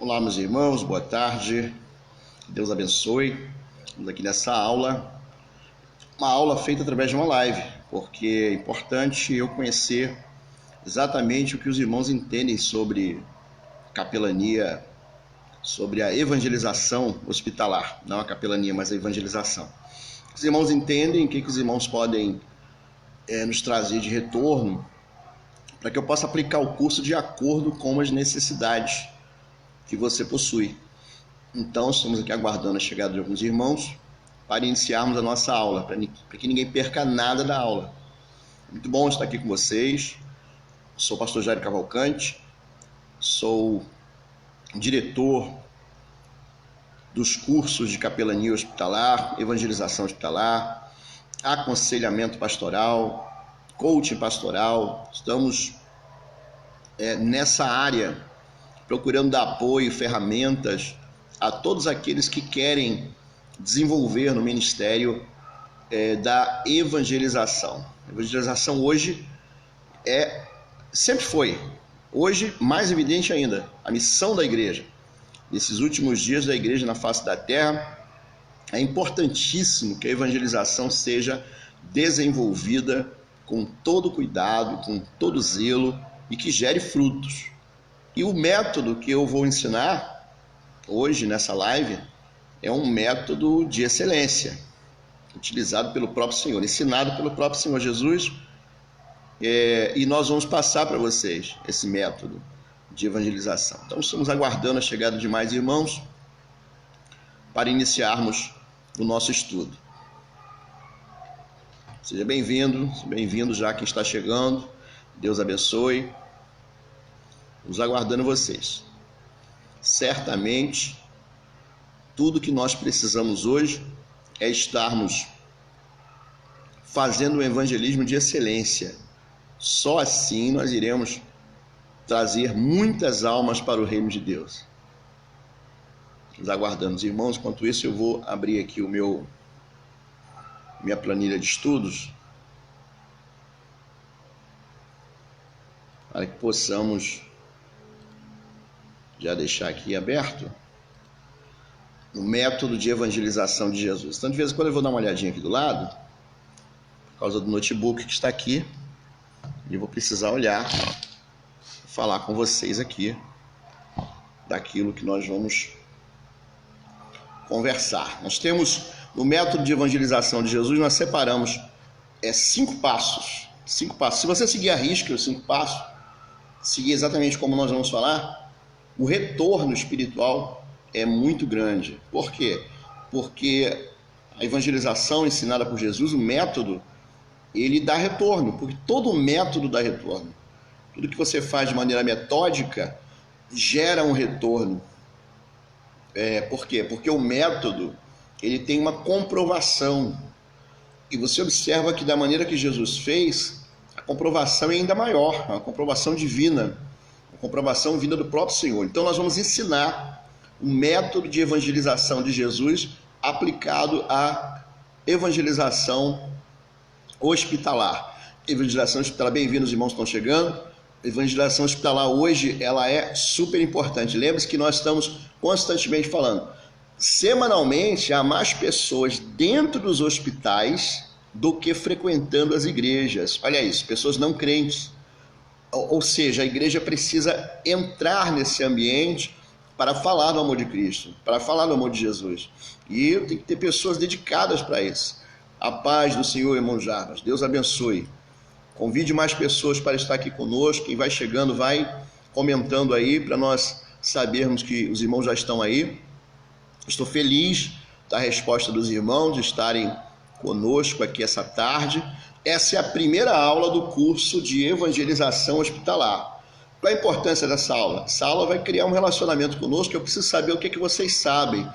Olá, meus irmãos, boa tarde, que Deus abençoe. Estamos aqui nessa aula, uma aula feita através de uma live, porque é importante eu conhecer exatamente o que os irmãos entendem sobre capelania, sobre a evangelização hospitalar, não a capelania, mas a evangelização. Os irmãos entendem o que os irmãos podem nos trazer de retorno para que eu possa aplicar o curso de acordo com as necessidades que você possui. Então, estamos aqui aguardando a chegada de alguns irmãos para iniciarmos a nossa aula, para que ninguém perca nada da aula. Muito bom estar aqui com vocês. Sou o pastor Jairo Cavalcante, sou diretor dos cursos de capelania hospitalar, evangelização hospitalar, aconselhamento pastoral, coaching pastoral. Estamos nessa área procurando dar apoio, ferramentas a todos aqueles que querem desenvolver no ministério da evangelização. A evangelização hoje sempre foi, hoje mais evidente ainda, a missão da igreja. Nesses últimos dias da igreja na face da terra, é importantíssimo que a evangelização seja desenvolvida com todo cuidado, com todo zelo e que gere frutos. E o método que eu vou ensinar hoje nessa live é um método de excelência, utilizado pelo próprio Senhor, ensinado pelo próprio Senhor Jesus, e nós vamos passar para vocês esse método de evangelização. Então estamos aguardando a chegada de mais irmãos para iniciarmos o nosso estudo. Seja bem-vindo já quem está chegando. Deus abençoe. Nos aguardando vocês. Certamente, tudo que nós precisamos hoje é estarmos fazendo um evangelismo de excelência. Só assim nós iremos trazer muitas almas para o reino de Deus. Nos aguardamos, irmãos. Enquanto isso, eu vou abrir aqui minha planilha de estudos para que possamos já deixar aqui aberto o método de evangelização de Jesus. Então, de vez em quando eu vou dar uma olhadinha aqui do lado, por causa do notebook que está aqui, e eu vou precisar olhar, falar com vocês aqui daquilo que nós vamos conversar. Nós temos, no método de evangelização de Jesus, nós separamos 5 passos. 5 passos. Se você seguir a risca os 5 passos, seguir exatamente como nós vamos falar, o retorno espiritual é muito grande. Por quê? Porque a evangelização ensinada por Jesus, o método, ele dá retorno, porque todo método dá retorno. Tudo que você faz de maneira metódica gera um retorno. Por quê? Porque o método, ele tem uma comprovação. E você observa que da maneira que Jesus fez, a comprovação é ainda maior, uma comprovação divina, uma comprovação vinda do próprio Senhor. Então nós vamos ensinar o método de evangelização de Jesus aplicado à evangelização hospitalar. Evangelização hospitalar, bem-vindos, irmãos que estão chegando. A evangelização hospitalar hoje, ela é super importante. Lembre-se que nós estamos constantemente falando. Semanalmente, há mais pessoas dentro dos hospitais do que frequentando as igrejas. Olha isso, pessoas não crentes. Ou seja, a igreja precisa entrar nesse ambiente para falar do amor de Cristo, para falar do amor de Jesus. E tem que ter pessoas dedicadas para isso. A paz do Senhor, irmão Jarbas. Deus abençoe. Convide mais pessoas para estar aqui conosco. Quem vai chegando, vai comentando aí para nós sabermos que os irmãos já estão aí. Estou feliz da resposta dos irmãos de estarem conosco aqui essa tarde. Essa é a primeira aula do curso de evangelização hospitalar. Qual a importância dessa aula? Essa aula vai criar um relacionamento conosco. Eu preciso saber o que vocês sabem.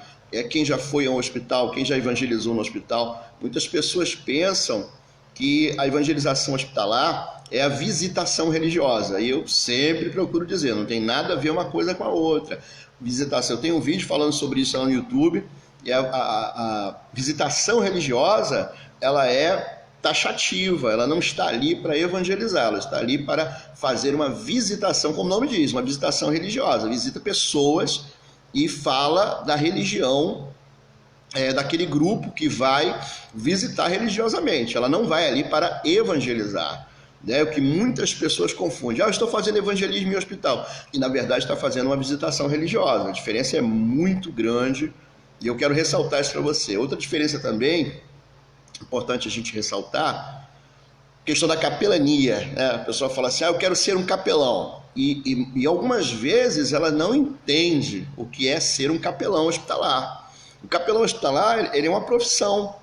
Quem já foi ao hospital, quem já evangelizou no hospital. Muitas pessoas pensam que a evangelização hospitalar é a visitação religiosa. E eu sempre procuro dizer, não tem nada a ver uma coisa com a outra. Visitação, eu tenho um vídeo falando sobre isso lá no YouTube. E a visitação religiosa, ela é taxativa, ela não está ali para evangelizar, ela está ali para fazer uma visitação, como o nome diz, uma visitação religiosa, visita pessoas e fala da religião daquele grupo que vai visitar religiosamente. Ela não vai ali para evangelizar. É o que muitas pessoas confundem. Eu estou fazendo evangelismo em hospital. E, na verdade, está fazendo uma visitação religiosa. A diferença é muito grande e eu quero ressaltar isso para você. Outra diferença também, importante a gente ressaltar, questão da capelania. Né? A pessoa fala assim, eu quero ser um capelão. E algumas vezes ela não entende o que é ser um capelão hospitalar. O capelão hospitalar, ele é uma profissão.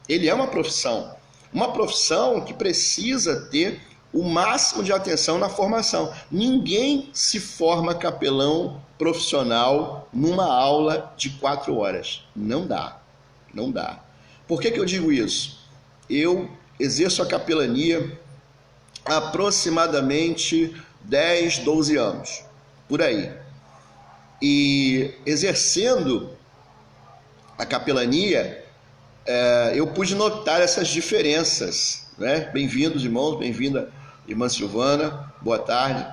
Ele é uma profissão. Uma profissão que precisa ter o máximo de atenção na formação. Ninguém se forma capelão profissional numa aula de 4 horas. Não dá. Não dá. Por que eu digo isso? Eu exerço a capelania há aproximadamente 10, 12 anos. Por aí. E exercendo a capelania, eu pude notar essas diferenças, né? Bem-vindos, irmãos, bem-vinda, irmã Silvana, boa tarde.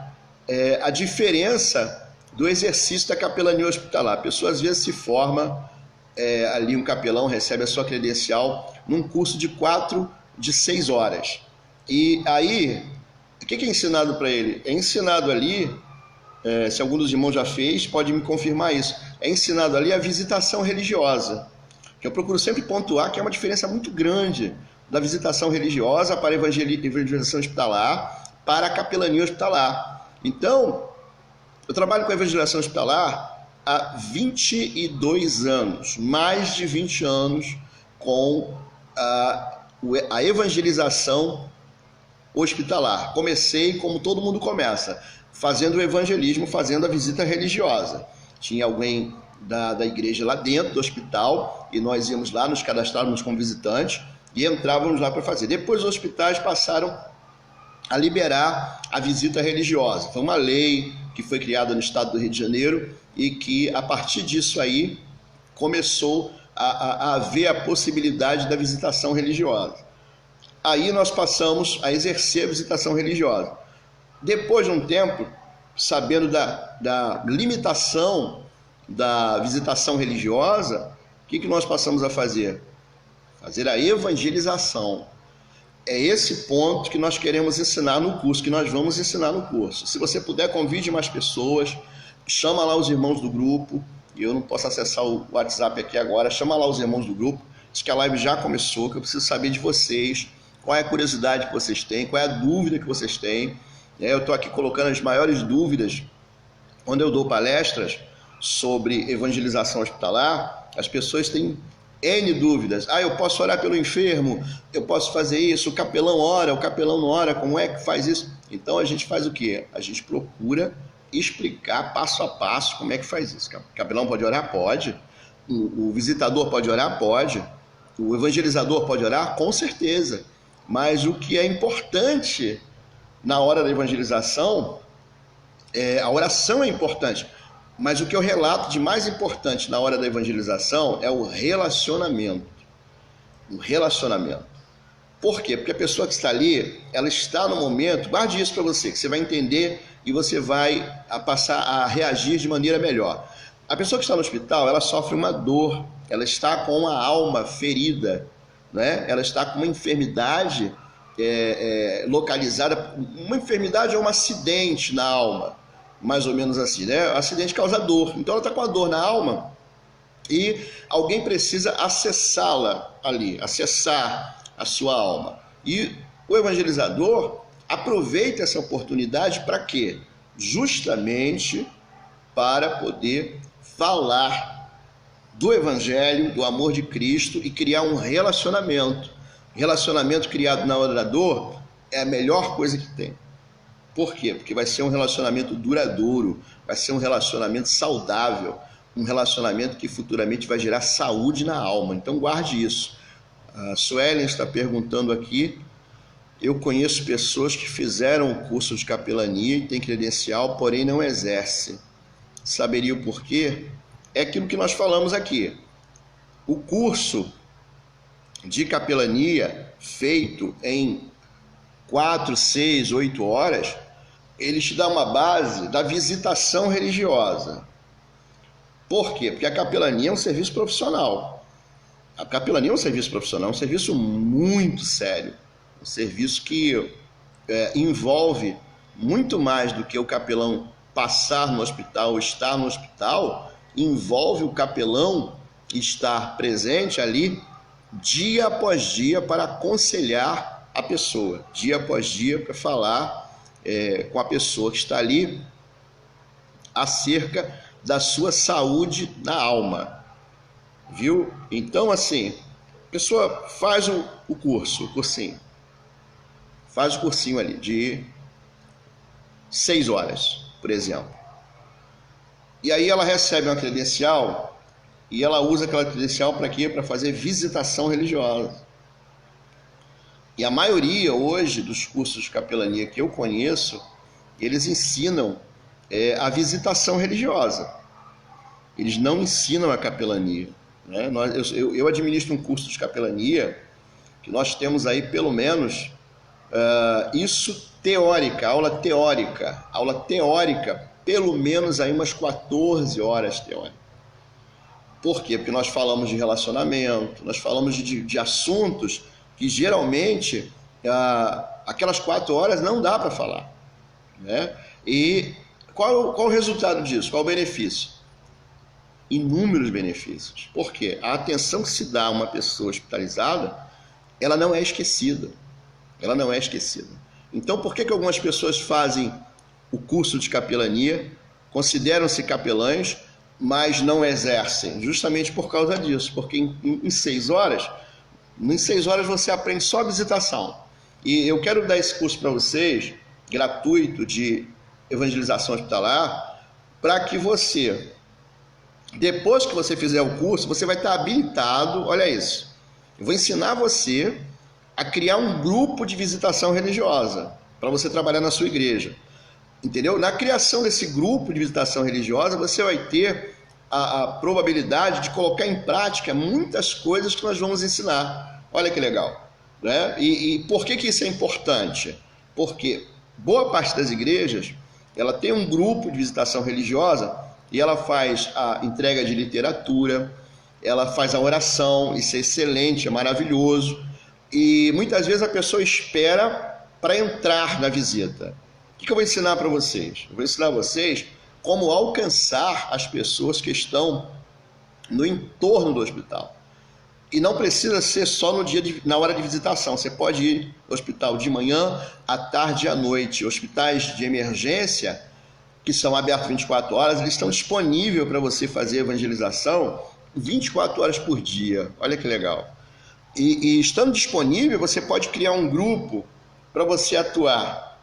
A diferença do exercício da capelania hospitalar. A pessoa às vezes se forma, ali um capelão recebe a sua credencial num curso de 6 horas. E aí, o que é ensinado para ele? É ensinado ali, se algum dos irmãos já fez, pode me confirmar isso, é ensinado ali a visitação religiosa. Eu procuro sempre pontuar que é uma diferença muito grande da visitação religiosa para a evangelização hospitalar, para a capelania hospitalar. Então, eu trabalho com a evangelização hospitalar há 22 anos, mais de 20 anos com a evangelização hospitalar. Comecei como todo mundo começa, fazendo o evangelismo, fazendo a visita religiosa. Tinha alguém da igreja lá dentro do hospital e nós íamos lá, nos cadastrávamos como visitantes e entrávamos lá para fazer. Depois os hospitais passaram a liberar a visita religiosa. Foi uma lei que foi criada no estado do Rio de Janeiro e que a partir disso aí começou a haver a possibilidade da visitação religiosa. Aí nós passamos a exercer a visitação religiosa. Depois de um tempo, sabendo da limitação da visitação religiosa, o que nós passamos a fazer? Fazer a evangelização. É esse ponto que nós queremos ensinar no curso, que nós vamos ensinar no curso. Se você puder, convide mais pessoas, chama lá os irmãos do grupo. Eu não posso acessar o WhatsApp aqui agora, chama lá os irmãos do grupo. Diz que a live já começou, que eu preciso saber de vocês, qual é a curiosidade que vocês têm, qual é a dúvida que vocês têm. Eu estou aqui colocando as maiores dúvidas. Quando eu dou palestras sobre evangelização hospitalar, as pessoas têm N dúvidas. Eu posso orar pelo enfermo, eu posso fazer isso, o capelão ora, o capelão não ora, como é que faz isso? Então a gente faz o quê? A gente procura explicar passo a passo como é que faz isso. O capelão pode orar? Pode. O visitador pode orar? Pode. O evangelizador pode orar? Com certeza. Mas o que é importante na hora da evangelização, a oração é importante. Mas o que eu relato de mais importante na hora da evangelização é o relacionamento. O relacionamento. Por quê? Porque a pessoa que está ali, ela está no momento, guarde isso para você, que você vai entender e você vai passar a reagir de maneira melhor. A pessoa que está no hospital, ela sofre uma dor, ela está com a alma ferida, né? Ela está com uma enfermidade localizada, uma enfermidade ou um acidente na alma. Mais ou menos assim, né? O acidente causa dor. Então ela está com a dor na alma e alguém precisa acessá-la ali, acessar a sua alma. E o evangelizador aproveita essa oportunidade para quê? Justamente para poder falar do evangelho, do amor de Cristo e criar um relacionamento. Relacionamento criado na hora da dor é a melhor coisa que tem. Por quê? Porque vai ser um relacionamento duradouro, vai ser um relacionamento saudável, um relacionamento que futuramente vai gerar saúde na alma. Então guarde isso. A Suelen está perguntando aqui, eu conheço pessoas que fizeram o curso de capelania e têm credencial, porém não exercem. Saberia o porquê? É aquilo que nós falamos aqui. O curso de capelania feito em 4, 6, 8 horas, ele te dá uma base da visitação religiosa. Por quê? Porque a capelania é um serviço profissional. A capelania é um serviço profissional, é um serviço muito sério. Um serviço que envolve muito mais do que o capelão passar no hospital, estar no hospital, envolve o capelão estar presente ali dia após dia para aconselhar a pessoa, dia após dia para falar com a pessoa que está ali acerca da sua saúde na alma, viu? Então, assim, a pessoa faz o cursinho, faz o cursinho ali de 6 horas, por exemplo. E aí ela recebe uma credencial e ela usa aquela credencial para quê? Para fazer visitação religiosa. E a maioria hoje dos cursos de capelania que eu conheço, eles ensinam a visitação religiosa. Eles não ensinam a capelania, né? Eu administro um curso de capelania que nós temos aí pelo menos isso teórica, aula teórica, pelo menos aí umas 14 horas teóricas. Por quê? Porque nós falamos de relacionamento, nós falamos de assuntos que geralmente aquelas 4 horas não dá para falar, né? E qual o resultado disso? Qual o benefício? Inúmeros benefícios. Por quê? A atenção que se dá a uma pessoa hospitalizada, ela não é esquecida. Ela não é esquecida. Então, por que algumas pessoas fazem o curso de capelania, consideram-se capelães, mas não exercem? Justamente por causa disso. Porque em 6 horas você aprende só visitação. E eu quero dar esse curso para vocês, gratuito, de evangelização hospitalar, para que você, depois que você fizer o curso, você vai estar habilitado, olha isso, eu vou ensinar você a criar um grupo de visitação religiosa, para você trabalhar na sua igreja, entendeu? Na criação desse grupo de visitação religiosa, você vai ter a probabilidade de colocar em prática muitas coisas que nós vamos ensinar. Olha que legal, né? E por que isso é importante? Porque boa parte das igrejas, ela tem um grupo de visitação religiosa e ela faz a entrega de literatura, ela faz a oração, isso é excelente, é maravilhoso. E muitas vezes a pessoa espera para entrar na visita. O que eu vou ensinar para vocês? Eu vou ensinar a vocês como alcançar as pessoas que estão no entorno do hospital. E não precisa ser só na hora de visitação. Você pode ir ao hospital de manhã, à tarde e à noite. Hospitais de emergência, que são abertos 24 horas, eles estão disponíveis para você fazer evangelização 24 horas por dia. Olha que legal. E estando disponível, você pode criar um grupo para você atuar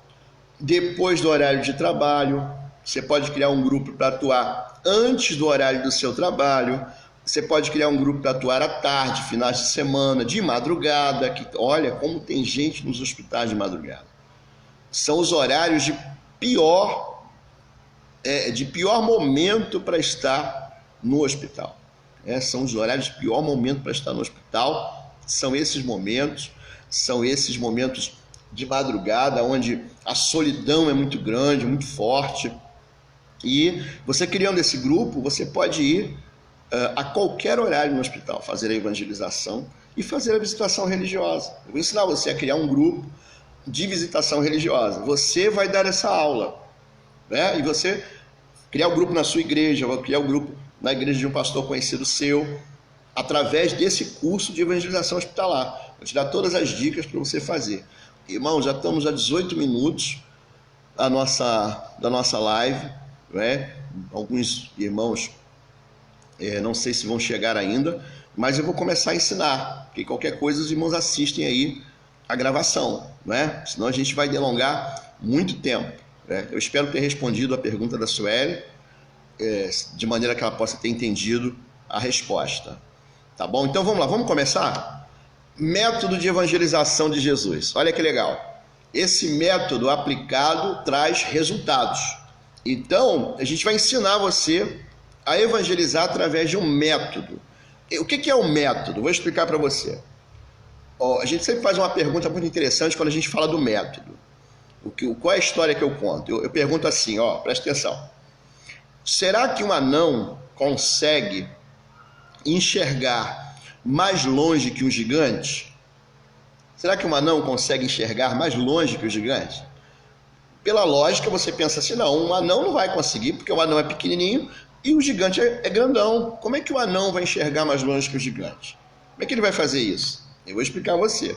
depois do horário de trabalho. Você pode criar um grupo para atuar antes do horário do seu trabalho. Você pode criar um grupo para atuar à tarde, finais de semana, de madrugada. Que, olha como tem gente nos hospitais de madrugada. São os horários de pior momento para estar no hospital. São os horários de pior momento para estar no hospital. São esses momentos de madrugada, onde a solidão é muito grande, muito forte. E você criando esse grupo, você pode ir a qualquer horário no hospital, fazer a evangelização e fazer a visitação religiosa. Eu vou ensinar você a criar um grupo de visitação religiosa. Você vai dar essa aula, né? E você criar o grupo na sua igreja, vai criar o grupo na igreja de um pastor conhecido seu, através desse curso de evangelização hospitalar. Vou te dar todas as dicas para você fazer. Irmão, já estamos a 18 minutos da nossa live, né? Alguns irmãos não sei se vão chegar ainda, mas eu vou começar a ensinar, porque qualquer coisa os irmãos assistem aí a gravação, né? Senão a gente vai delongar muito tempo, né? Eu espero ter respondido a pergunta da Sueli, de maneira que ela possa ter entendido a resposta. Tá bom? Então vamos lá, vamos começar? Método de evangelização de Jesus. Olha que legal. Esse método aplicado traz resultados. Então, a gente vai ensinar você a evangelizar através de um método. O que é um método? Vou explicar para você. A gente sempre faz uma pergunta muito interessante quando a gente fala do método. Qual é a história que eu conto? Eu pergunto assim, presta atenção. Será que um anão consegue enxergar mais longe que um gigante? Será que um anão consegue enxergar mais longe que o gigante? Pela lógica, você pensa assim, não, um anão não vai conseguir, porque o anão é pequenininho e o gigante é grandão. Como é que o anão vai enxergar mais longe que o gigante? Como é que ele vai fazer isso? Eu vou explicar a você.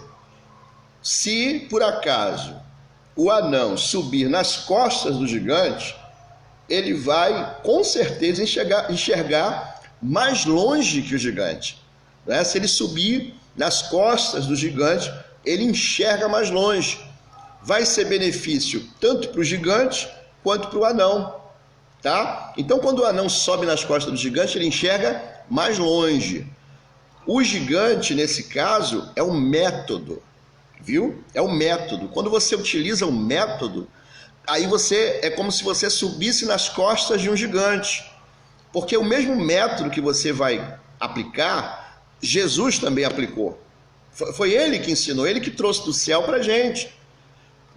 Se, por acaso, o anão subir nas costas do gigante, ele vai, com certeza, enxergar mais longe que o gigante. Né? Se ele subir nas costas do gigante, ele enxerga mais longe. Vai ser benefício tanto para o gigante quanto para o anão, tá? Então, quando o anão sobe nas costas do gigante, ele enxerga mais longe. O gigante, nesse caso, é um método, viu? É um método. Quando você utiliza um método, aí é como se você subisse nas costas de um gigante. Porque o mesmo método que você vai aplicar, Jesus também aplicou. Foi ele que ensinou, ele que trouxe do céu para a gente.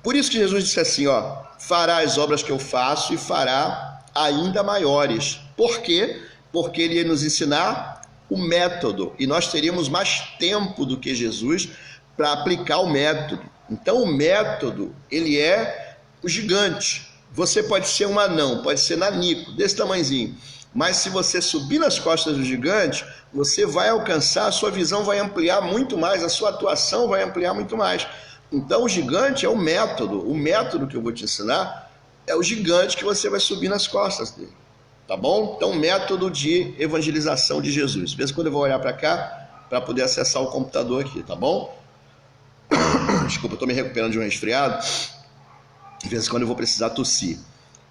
Por isso que Jesus disse assim, ó, fará as obras que eu faço e fará ainda maiores. Por quê? Porque ele ia nos ensinar o método e nós teríamos mais tempo do que Jesus para aplicar o método. Então o método, ele é o gigante. Você pode ser um anão, pode ser nanico, desse tamanhozinho, mas se você subir nas costas do gigante, você vai alcançar, a sua visão vai ampliar muito mais, a sua atuação vai ampliar muito mais. Então o gigante é o método que eu vou te ensinar é o gigante que você vai subir nas costas dele, tá bom? Então método de evangelização de Jesus. De vez em quando eu vou olhar para cá para poder acessar o computador aqui, tá bom? Desculpa, eu estou me recuperando de um resfriado, de vez em quando eu vou precisar tossir.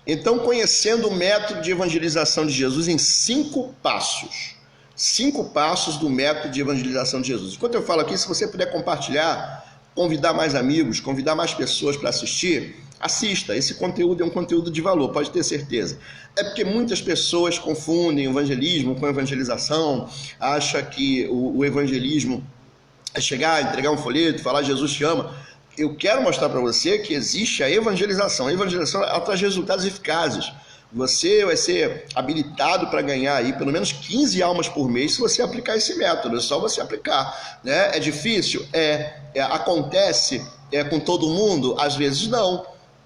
Então, conhecendo o método de evangelização de Jesus em 5 passos. 5 passos do método de evangelização de Jesus. Enquanto eu falo aqui, se você puder compartilhar, convidar mais amigos, convidar mais pessoas para assistir, assista. Esse conteúdo é um conteúdo de valor, pode ter certeza. É porque muitas pessoas confundem evangelismo com evangelização, acham que o evangelismo é chegar, entregar um folheto, falar Jesus te ama. Eu quero mostrar para você que existe a evangelização. A evangelização ela traz resultados eficazes. Você vai ser habilitado para ganhar aí pelo menos 15 almas por mês se você aplicar esse método. É só você aplicar, né? É difícil? Acontece com todo mundo? Às vezes não.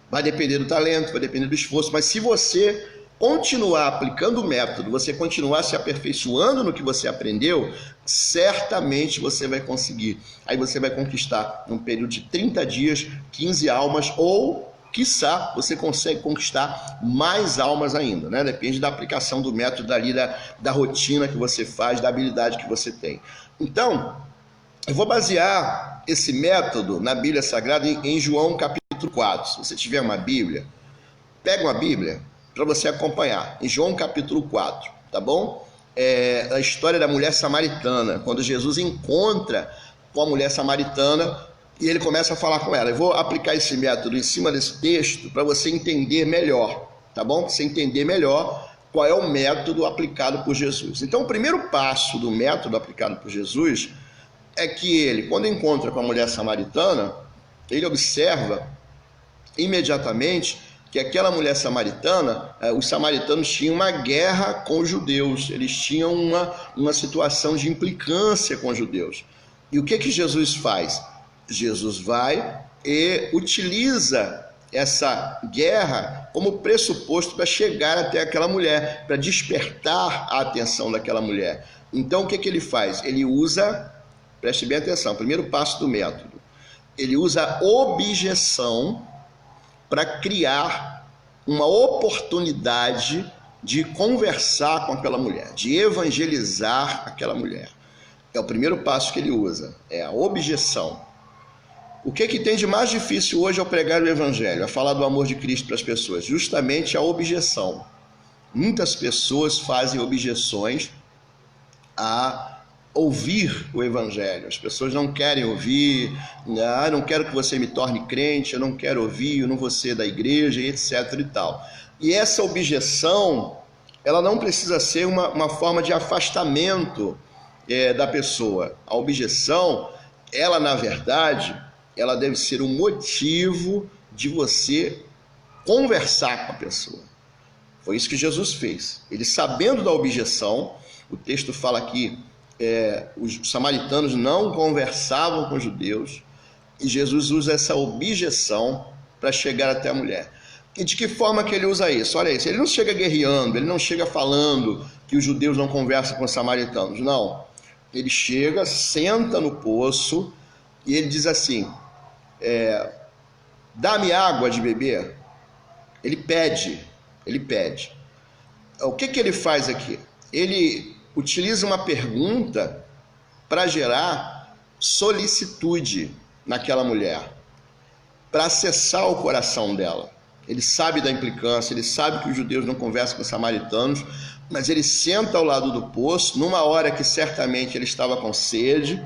Vai depender do talento, vai depender do esforço. Mas se você continuar aplicando o método, você continuar se aperfeiçoando no que você aprendeu, certamente você vai conseguir. Aí você vai conquistar, num período de 30 dias, 15 almas ou, quiçá, você consegue conquistar mais almas ainda, né? Depende da aplicação do método, da rotina que você faz, da habilidade que você tem. Então, eu vou basear esse método na Bíblia Sagrada em João capítulo 4. Se você tiver uma Bíblia, pega uma Bíblia para você acompanhar, em João capítulo 4, tá bom? A história da mulher samaritana, quando Jesus encontra com a mulher samaritana e ele começa a falar com ela. Eu vou aplicar esse método em cima desse texto para você entender melhor, tá bom? Para você entender melhor qual é o método aplicado por Jesus. Então, o primeiro passo do método aplicado por Jesus é que ele, quando encontra com a mulher samaritana, ele observa imediatamente que aquela mulher samaritana, os samaritanos tinham uma guerra com os judeus, eles tinham uma situação de implicância com os judeus. E o que Jesus faz? Jesus vai e utiliza essa guerra como pressuposto para chegar até aquela mulher, para despertar a atenção daquela mulher. Então o que ele faz? Ele usa, preste bem atenção, primeiro passo do método, ele usa a objeção para criar uma oportunidade de conversar com aquela mulher, de evangelizar aquela mulher. É o primeiro passo que ele usa, é a objeção. O que tem de mais difícil hoje ao pregar o evangelho, a falar do amor de Cristo para as pessoas? Justamente a objeção. Muitas pessoas fazem objeções a ouvir o evangelho. As pessoas não querem ouvir, não quero que você me torne crente, eu não quero ouvir, eu não vou ser da igreja, etc. e tal. E essa objeção, ela não precisa ser uma forma de afastamento da pessoa. A objeção, ela na verdade, ela deve ser um motivo de você conversar com a pessoa. Foi isso que Jesus fez. Ele, sabendo da objeção, o texto fala que os samaritanos não conversavam com os judeus, e Jesus usa essa objeção para chegar até a mulher. E de que forma que ele usa isso? Olha isso, ele não chega guerreando, ele não chega falando que os judeus não conversam com os samaritanos, não. Ele chega, senta no poço e ele diz assim, dá-me água de beber. Ele pede. O que ele faz aqui? Ele utiliza uma pergunta para gerar solicitude naquela mulher, para acessar o coração dela. Ele sabe da implicância, ele sabe que os judeus não conversam com os samaritanos, mas ele senta ao lado do poço, numa hora que certamente ele estava com sede,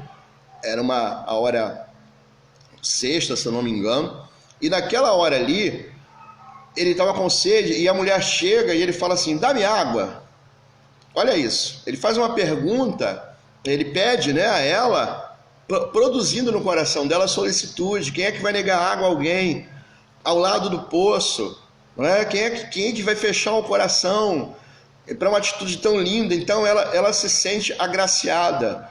era a hora sexta, se eu não me engano, e naquela hora ali, ele estava com sede e a mulher chega e ele fala assim, dá-me água. Olha isso, ele faz uma pergunta, ele pede, né, a ela, produzindo no coração dela solicitude. Quem é que vai negar água a alguém ao lado do poço? Não é? Quem é que vai fechar o coração para uma atitude tão linda? Então ela se sente agraciada.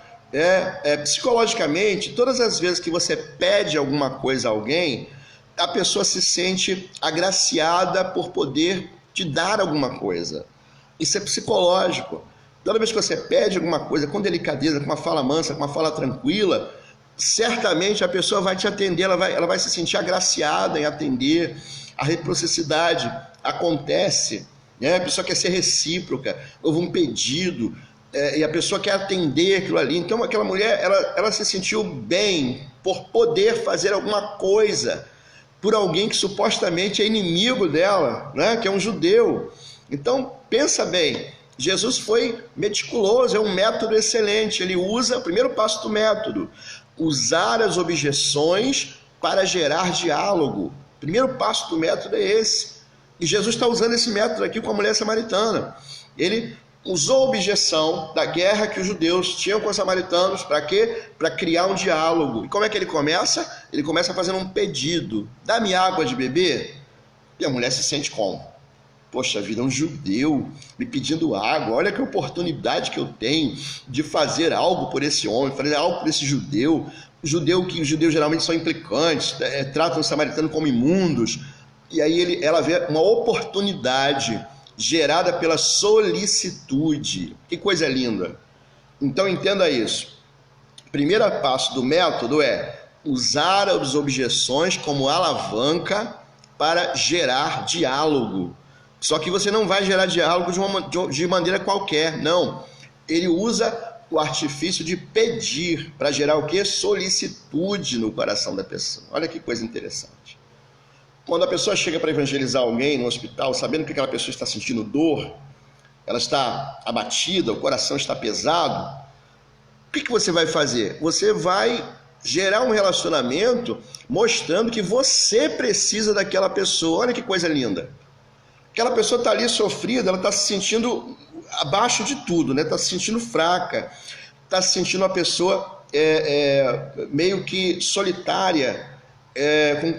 Psicologicamente, todas as vezes que você pede alguma coisa a alguém, a pessoa se sente agraciada por poder te dar alguma coisa. Isso é psicológico. Toda vez que você pede alguma coisa com delicadeza, com uma fala mansa, com uma fala tranquila, certamente a pessoa vai te atender, ela vai se sentir agraciada em atender. A reciprocidade acontece, né? A pessoa quer ser recíproca, houve um pedido, e a pessoa quer atender aquilo ali. Então aquela mulher, ela se sentiu bem por poder fazer alguma coisa por alguém que supostamente é inimigo dela, né? Que é um judeu. Então pensa bem, Jesus foi meticuloso, é um método excelente. Ele usa o primeiro passo do método, usar as objeções para gerar diálogo. O primeiro passo do método é esse. E Jesus está usando esse método aqui com a mulher samaritana. Ele usou a objeção da guerra que os judeus tinham com os samaritanos. Para quê? Para criar um diálogo. E como é que ele começa? Ele começa fazendo um pedido. Dá-me água de beber. E a mulher se sente como? Poxa vida, um judeu me pedindo água. Olha que oportunidade que eu tenho de fazer algo por esse homem, fazer algo por esse judeu. Os judeus geralmente são implicantes, tratam os samaritanos como imundos. E aí ela vê uma oportunidade gerada pela solicitude. Que coisa linda. Então entenda isso. O primeiro passo do método é usar as objeções como alavanca para gerar diálogo. Só que você não vai gerar diálogo de maneira qualquer, não. Ele usa o artifício de pedir para gerar o quê? Solicitude no coração da pessoa. Olha que coisa interessante. Quando a pessoa chega para evangelizar alguém no hospital, sabendo que aquela pessoa está sentindo dor, ela está abatida, o coração está pesado, o que você vai fazer? Você vai gerar um relacionamento mostrando que você precisa daquela pessoa. Olha que coisa linda. Aquela pessoa está ali sofrida, ela está se sentindo abaixo de tudo, né? Está se sentindo fraca, está se sentindo uma pessoa meio que solitária,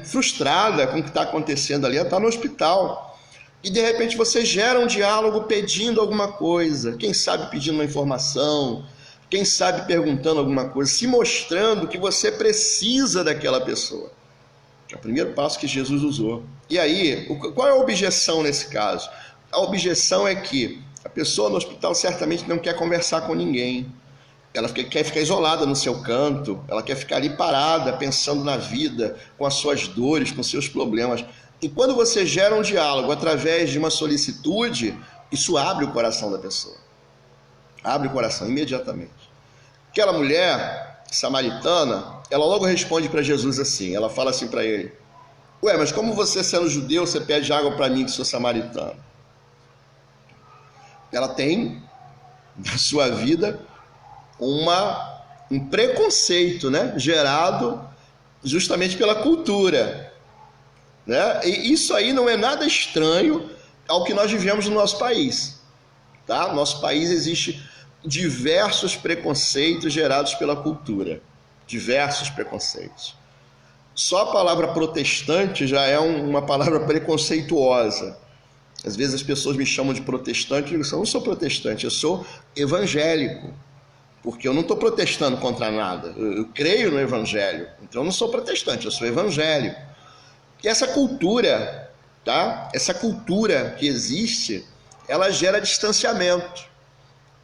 frustrada com o que está acontecendo ali. Ela está no hospital e de repente você gera um diálogo pedindo alguma coisa, quem sabe pedindo uma informação, quem sabe perguntando alguma coisa, se mostrando que você precisa daquela pessoa. É o primeiro passo que Jesus usou. E aí, qual é a objeção nesse caso? A objeção é que a pessoa no hospital certamente não quer conversar com ninguém. Ela quer ficar isolada no seu canto, ela quer ficar ali parada, pensando na vida, com as suas dores, com os seus problemas. E quando você gera um diálogo através de uma solicitude, isso abre o coração da pessoa. Abre o coração imediatamente. Aquela mulher samaritana, ela logo responde para Jesus assim, ela fala assim para ele: ué, mas como você sendo judeu, você pede água para mim que sou samaritano? Ela tem na sua vida um preconceito, né, gerado justamente pela cultura, né? E isso aí não é nada estranho ao que nós vivemos no nosso país, tá? No nosso país existe diversos preconceitos gerados pela cultura, diversos preconceitos. Só a palavra protestante já é uma palavra preconceituosa. Às vezes as pessoas me chamam de protestante, eu digo, eu não sou protestante, eu sou evangélico, porque eu não estou protestando contra nada, eu creio no evangelho, então eu não sou protestante, eu sou evangélico. E essa cultura, tá? Essa cultura que existe, ela gera distanciamento,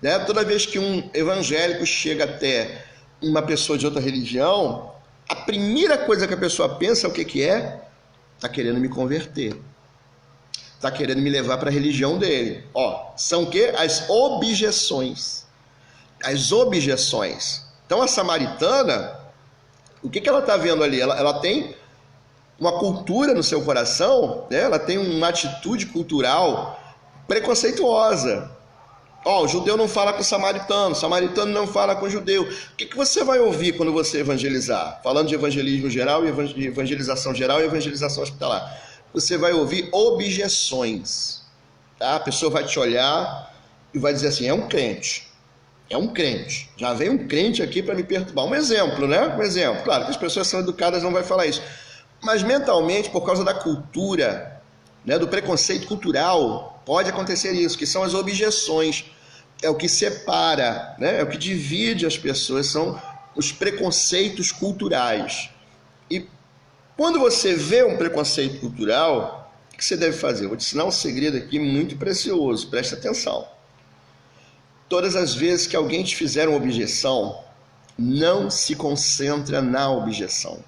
né? Toda vez que um evangélico chega até uma pessoa de outra religião, a primeira coisa que a pessoa pensa, o que que é? Está querendo me converter. Está querendo me levar para a religião dele. Ó, são o quê? As objeções. As objeções. Então a samaritana, o que que ela está vendo ali? Ela tem uma cultura no seu coração, né? Ela tem uma atitude cultural preconceituosa. Ó, o judeu não fala com o samaritano não fala com o judeu. O que que você vai ouvir quando você evangelizar? Falando de evangelismo geral, evangelização geral e evangelização hospitalar. Você vai ouvir objeções. Tá? A pessoa vai te olhar e vai dizer assim, é um crente. É um crente. Já vem um crente aqui para me perturbar. Um exemplo, né? Um exemplo. Claro que as pessoas são educadas, não vai falar isso. Mas mentalmente, por causa da cultura, né, do preconceito cultural, pode acontecer isso, que são as objeções. É o que separa, né? É o que divide as pessoas, são os preconceitos culturais. E quando você vê um preconceito cultural, o que você deve fazer? Eu vou te ensinar um segredo aqui muito precioso, preste atenção. Todas as vezes que alguém te fizer uma objeção, não se concentra na objeção.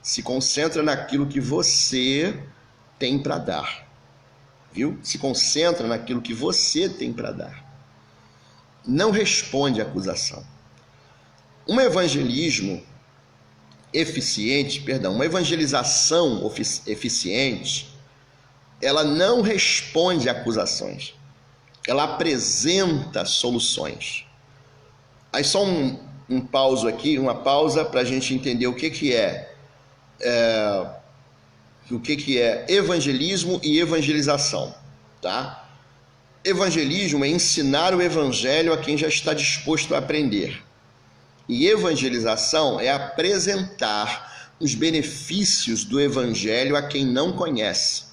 Se concentra naquilo que você tem para dar. Viu? Se concentra naquilo que você tem para dar. Não responde à acusação. Um evangelismo eficiente, uma evangelização eficiente, ela não responde a acusações. Ela apresenta soluções. Aí só um pausa aqui, uma pausa para a gente entender o que é evangelismo e evangelização, tá? Evangelismo é ensinar o evangelho a quem já está disposto a aprender. E evangelização é apresentar os benefícios do evangelho a quem não conhece.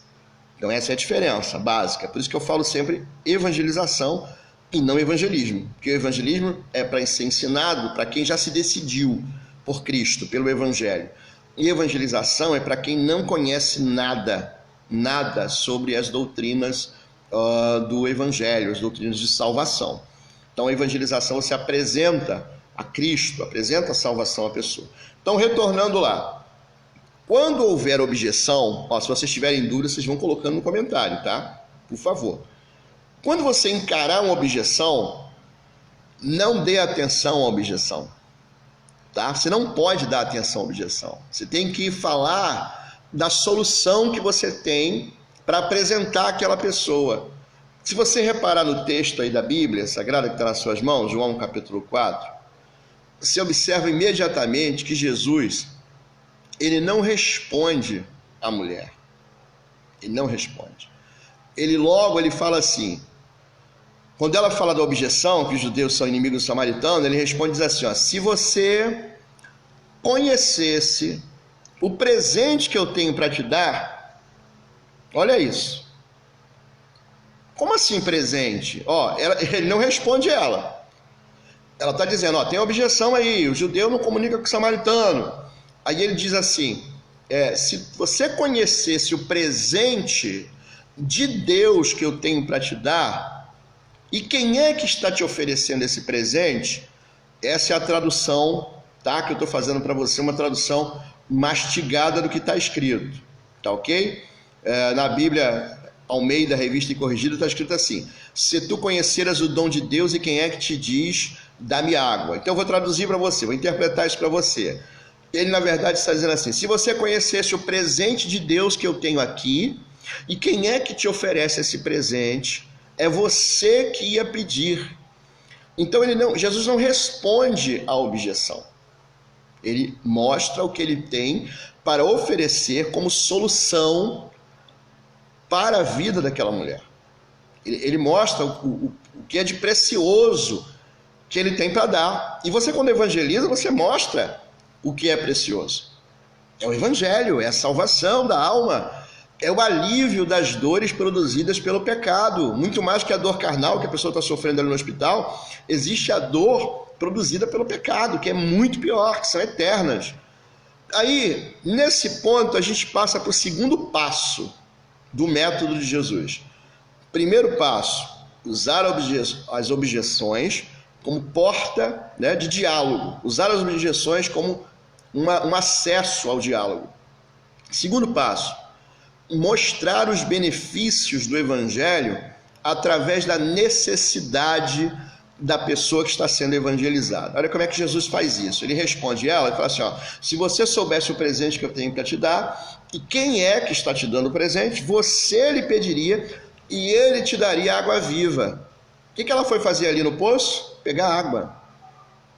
Então essa é a diferença básica. Por isso que eu falo sempre evangelização e não evangelismo. Porque o evangelismo é para ser ensinado para quem já se decidiu por Cristo, pelo evangelho. E evangelização é para quem não conhece nada sobre as doutrinas do evangelho, as doutrinas de salvação. Então a evangelização você apresenta a Cristo, apresenta a salvação à pessoa. Então retornando lá, quando houver objeção, se vocês tiverem dúvida, vocês vão colocando no comentário, tá? Por favor. Quando você encarar uma objeção, não dê atenção à objeção. Tá? Você não pode dar atenção à objeção. Você tem que falar da solução que você tem para apresentar àquela pessoa. Se você reparar no texto aí da Bíblia Sagrada que está nas suas mãos, João capítulo 4, você observa imediatamente que Jesus, ele não responde à mulher. Ele não responde. Ele fala assim, quando ela fala da objeção, que os judeus são inimigos dos samaritanos, ele responde diz assim, se você conhecesse o presente que eu tenho para te dar, olha isso. Como assim presente? Ele não responde ela. Ela está dizendo, tem objeção aí, o judeu não comunica com o samaritano. Aí ele diz assim, se você conhecesse o presente de Deus que eu tenho para te dar, e quem é que está te oferecendo esse presente? Essa é a tradução, tá, que eu estou fazendo para você, uma tradução mastigada do que está escrito, tá ok? Na Bíblia Almeida, Revista e Corrigida, está escrito assim, se tu conheceras o dom de Deus e quem é que te diz, dá-me água. Então eu vou traduzir para você, vou interpretar isso para você. Ele na verdade está dizendo assim, se você conhecesse o presente de Deus que eu tenho aqui, e quem é que te oferece esse presente, é você que ia pedir. Então Jesus não responde à objeção. Ele mostra o que ele tem para oferecer como solução para a vida daquela mulher. Ele mostra o que é de precioso que ele tem para dar. E você, quando evangeliza, você mostra o que é precioso. É o evangelho, é a salvação da alma. é o alívio das dores produzidas pelo pecado. Muito mais que a dor carnal que a pessoa está sofrendo ali no hospital, existe a dor produzida pelo pecado, que é muito pior, que são eternas. Aí, nesse ponto, a gente passa para o segundo passo do método de Jesus. Primeiro passo, usar as objeções como porta, né, de diálogo. Usar as objeções como um acesso ao diálogo. Segundo passo, mostrar os benefícios do evangelho através da necessidade da pessoa que está sendo evangelizada. Olha como é que Jesus faz isso. Ele responde ela e fala assim, se você soubesse o presente que eu tenho para te dar, e quem é que está te dando o presente, você lhe pediria e ele te daria água viva. O que ela foi fazer ali no poço? Pegar água,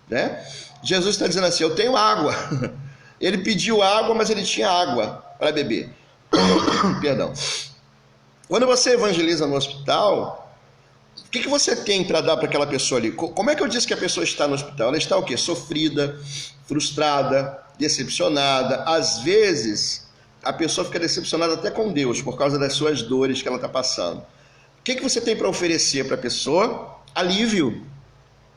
né? Jesus está dizendo assim, eu tenho água. Ele pediu água, mas ele tinha água para beber. Perdão. Quando você evangeliza no hospital, o que você tem para dar para aquela pessoa ali? Como é que eu disse que a pessoa está no hospital? Ela está o quê? Sofrida, frustrada, decepcionada. Às vezes, a pessoa fica decepcionada até com Deus por causa das suas dores que ela está passando. O que você tem para oferecer para a pessoa? Alívio.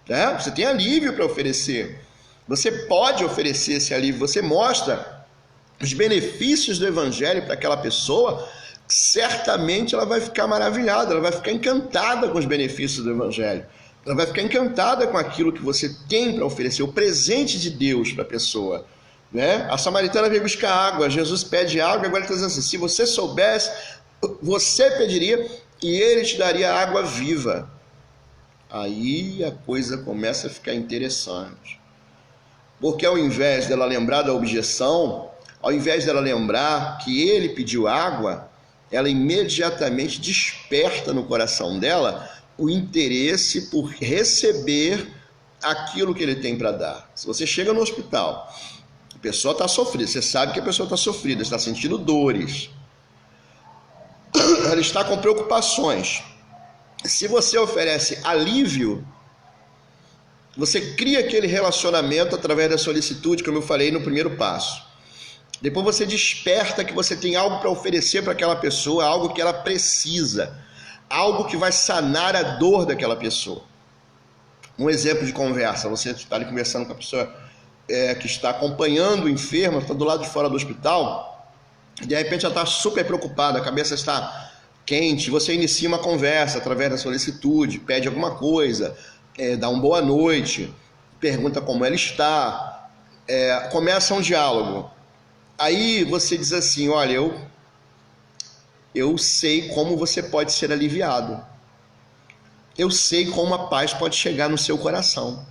Né? Você tem alívio para oferecer. Você pode oferecer esse alívio. Você mostra os benefícios do evangelho para aquela pessoa, certamente ela vai ficar maravilhada, ela vai ficar encantada com os benefícios do evangelho, ela vai ficar encantada com aquilo que você tem para oferecer, o presente de Deus para a pessoa, né? A samaritana veio buscar água, Jesus pede água, agora ele está dizendo assim, se você soubesse, você pediria e ele te daria água viva. Aí a coisa começa a ficar interessante, porque ao invés dela lembrar da objeção, ao invés dela lembrar que ele pediu água, ela imediatamente desperta no coração dela o interesse por receber aquilo que ele tem para dar. Se você chega no hospital, a pessoa está sofrida, você sabe que a pessoa está sofrida, está sentindo dores, ela está com preocupações. Se você oferece alívio, você cria aquele relacionamento através da solicitude, como eu falei no primeiro passo. Depois você desperta que você tem algo para oferecer para aquela pessoa, algo que ela precisa, algo que vai sanar a dor daquela pessoa. Um exemplo de conversa, você está ali conversando com a pessoa que está acompanhando o enfermo, está do lado de fora do hospital, e de repente ela está super preocupada, a cabeça está quente, você inicia uma conversa através da solicitude, pede alguma coisa, dá uma boa noite, pergunta como ela está, começa um diálogo. Aí você diz assim, olha, eu sei como você pode ser aliviado. Eu sei como a paz pode chegar no seu coração.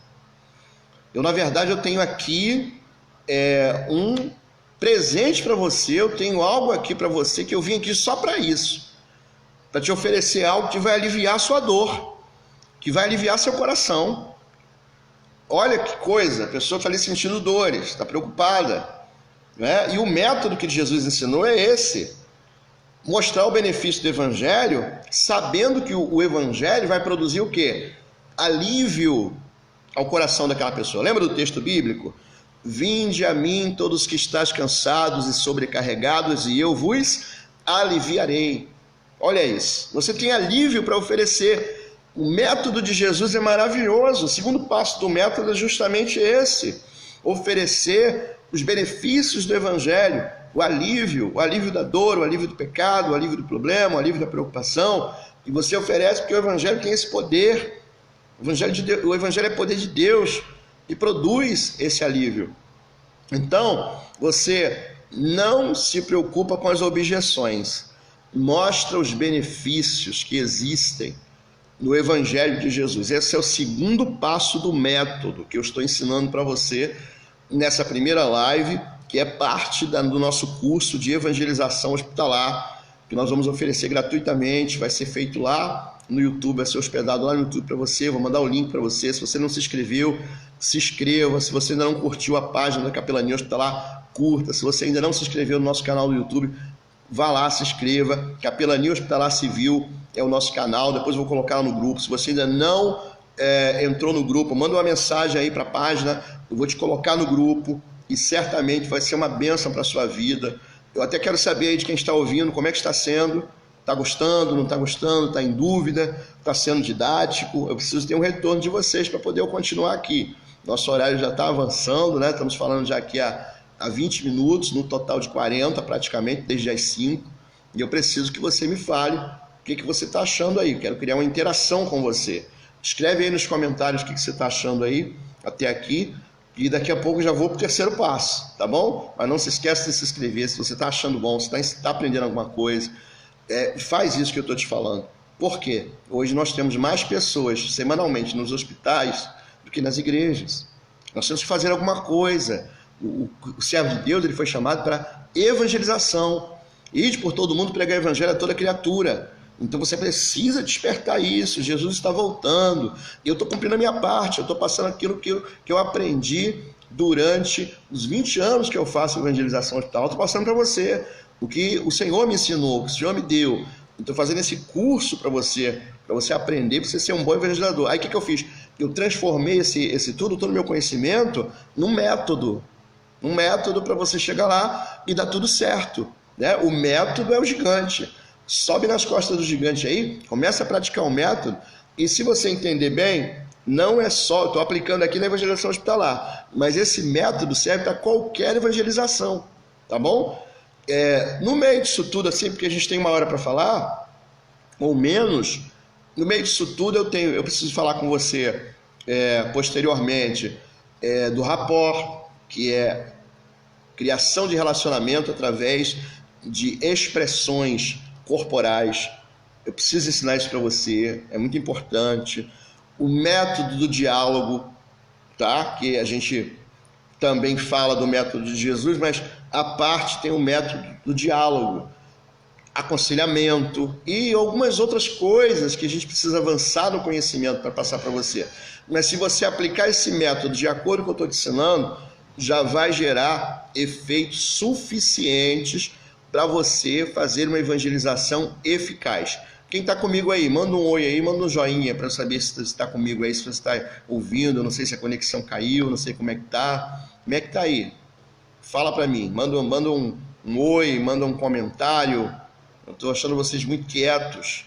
Na verdade, eu tenho aqui um presente para você, eu tenho algo aqui para você que eu vim aqui só para isso. Para te oferecer algo que vai aliviar a sua dor, que vai aliviar seu coração. Olha que coisa, a pessoa está ali sentindo dores, está preocupada. E o método que Jesus ensinou é esse, mostrar o benefício do evangelho, sabendo que o evangelho vai produzir o quê? Alívio ao coração daquela pessoa. Lembra do texto bíblico? Vinde a mim todos que estáis cansados e sobrecarregados e eu vos aliviarei. Olha isso, você tem alívio para oferecer. O método de Jesus é maravilhoso. O segundo passo do método é justamente esse, oferecer os benefícios do evangelho, o alívio da dor, o alívio do pecado, o alívio do problema, o alívio da preocupação, e você oferece porque o evangelho tem esse poder. O evangelho é poder de Deus e produz esse alívio. Então, você não se preocupa com as objeções, mostra os benefícios que existem no evangelho de Jesus. Esse é o segundo passo do método que eu estou ensinando para você nessa primeira live, que é parte do nosso curso de evangelização hospitalar, que nós vamos oferecer gratuitamente, vai ser feito lá no YouTube, vai ser hospedado lá no YouTube para você, vou mandar o link para você. Se você não se inscreveu, se inscreva. Se você ainda não curtiu a página da Capelania Hospitalar, curta. Se você ainda não se inscreveu no nosso canal do YouTube, vá lá, se inscreva. Capelania Hospitalar Civil é o nosso canal, depois eu vou colocar lá no grupo. Se você ainda não entrou no grupo, manda uma mensagem aí para a página, eu vou te colocar no grupo e certamente vai ser uma bênção para a sua vida. Eu até quero saber aí de quem está ouvindo, como é que está sendo. Está gostando, não está gostando, está em dúvida, está sendo didático? Eu preciso ter um retorno de vocês para poder eu continuar aqui. Nosso horário já está avançando, né? Estamos falando já aqui há 20 minutos, no total de 40 praticamente, desde as 5. E eu preciso que você me fale o que você está achando aí. Quero criar uma interação com você. Escreve aí nos comentários o que você está achando aí até aqui. E daqui a pouco já vou para o terceiro passo, tá bom? Mas não se esqueça de se inscrever se você está achando bom, se está aprendendo alguma coisa. Faz isso que eu estou te falando. Por quê? Hoje nós temos mais pessoas semanalmente nos hospitais do que nas igrejas. Nós temos que fazer alguma coisa. O servo de Deus, ele foi chamado para evangelização. Ide por todo mundo, pregar o evangelho a toda criatura. Então você precisa despertar isso. Jesus está voltando. Eu estou cumprindo a minha parte. Eu estou passando aquilo que eu aprendi durante os 20 anos que eu faço evangelização hospital. Estou passando para você o que o Senhor me ensinou, o que o Senhor me deu. Estou fazendo esse curso para você aprender, para você ser um bom evangelizador. Aí o que eu fiz? Eu transformei esse todo o meu conhecimento num método. Um método para você chegar lá e dar tudo certo. Né? O método é o gigante. Sobe nas costas do gigante aí, começa a praticar o método, e se você entender bem, não é só, estou aplicando aqui na evangelização hospitalar, mas esse método serve para qualquer evangelização, tá bom? No meio disso tudo, assim, porque a gente tem uma hora para falar, ou menos, no meio disso tudo eu preciso falar com você posteriormente do rapport, que é criação de relacionamento através de expressões corporais. Eu preciso ensinar isso para você, é muito importante. O método do diálogo, tá? Que a gente também fala do método de Jesus, mas a parte tem o método do diálogo, aconselhamento e algumas outras coisas que a gente precisa avançar no conhecimento para passar para você. Mas se você aplicar esse método de acordo com o que eu estou te ensinando, já vai gerar efeitos suficientes para você fazer uma evangelização eficaz. Quem está comigo aí, manda um oi aí, manda um joinha para eu saber se você está comigo aí, se você está ouvindo, não sei se a conexão caiu, não sei como é que está. Como é que está aí? Fala para mim, manda um oi, manda um comentário. Eu estou achando vocês muito quietos.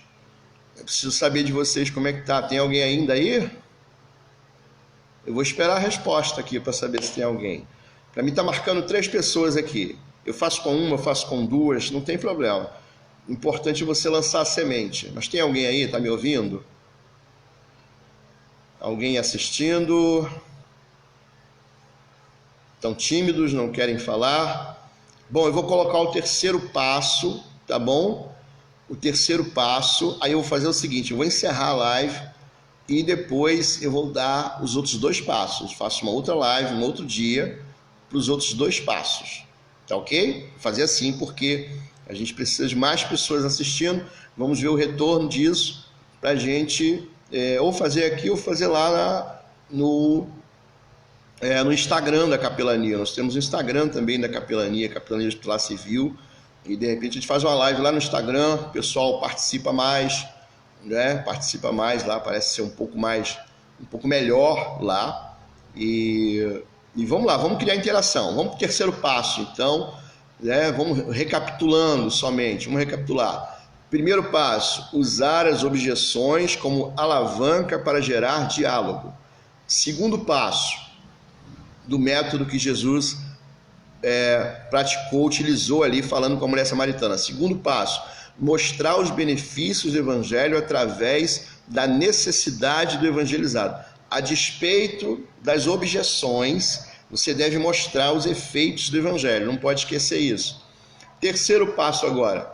Eu preciso saber de vocês como é que está. Tem alguém ainda aí? Eu vou esperar a resposta aqui para saber se tem alguém. Para mim está marcando 3 pessoas aqui. Eu faço com uma, eu faço com 2, não tem problema. Importante é você lançar a semente. Mas tem alguém aí, está me ouvindo? Alguém assistindo? Estão tímidos, não querem falar? Bom, eu vou colocar o terceiro passo, tá bom? O terceiro passo, aí eu vou fazer o seguinte, eu vou encerrar a live e depois eu vou dar os outros 2 passos. Eu faço uma outra live, um outro dia, para os outros 2 passos. Tá ok? Vou fazer assim porque a gente precisa de mais pessoas assistindo. Vamos ver o retorno disso para a gente ou fazer aqui ou fazer lá no Instagram da Capelania. Nós temos o Instagram também da Capelania, Capelania Hospitalar Civil. E de repente a gente faz uma live lá no Instagram, o pessoal participa mais, né? Participa mais lá, parece ser um pouco melhor lá. E vamos lá, vamos criar interação. Vamos para o terceiro passo, então, né? Vamos recapitulando somente, vamos recapitular. Primeiro passo, usar as objeções como alavanca para gerar diálogo. Segundo passo, do método que Jesus praticou, utilizou ali falando com a mulher samaritana. Segundo passo, mostrar os benefícios do evangelho através da necessidade do evangelizado. A despeito das objeções, você deve mostrar os efeitos do evangelho, não pode esquecer isso. Terceiro passo agora,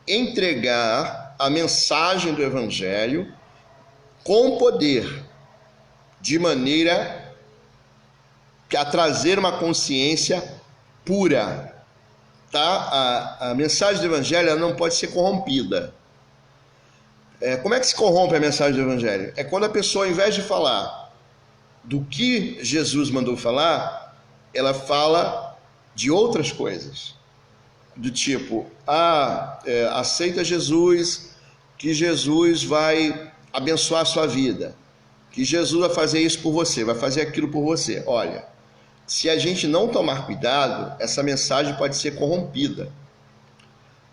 entregar a mensagem do evangelho com poder, de maneira a trazer uma consciência pura. Tá? A mensagem do evangelho ela não pode ser corrompida. Como é que se corrompe a mensagem do evangelho? É quando a pessoa, ao invés de falar do que Jesus mandou falar, ela fala de outras coisas. Do tipo, aceita Jesus, que Jesus vai abençoar a sua vida, que Jesus vai fazer isso por você, vai fazer aquilo por você. Olha, se a gente não tomar cuidado, essa mensagem pode ser corrompida.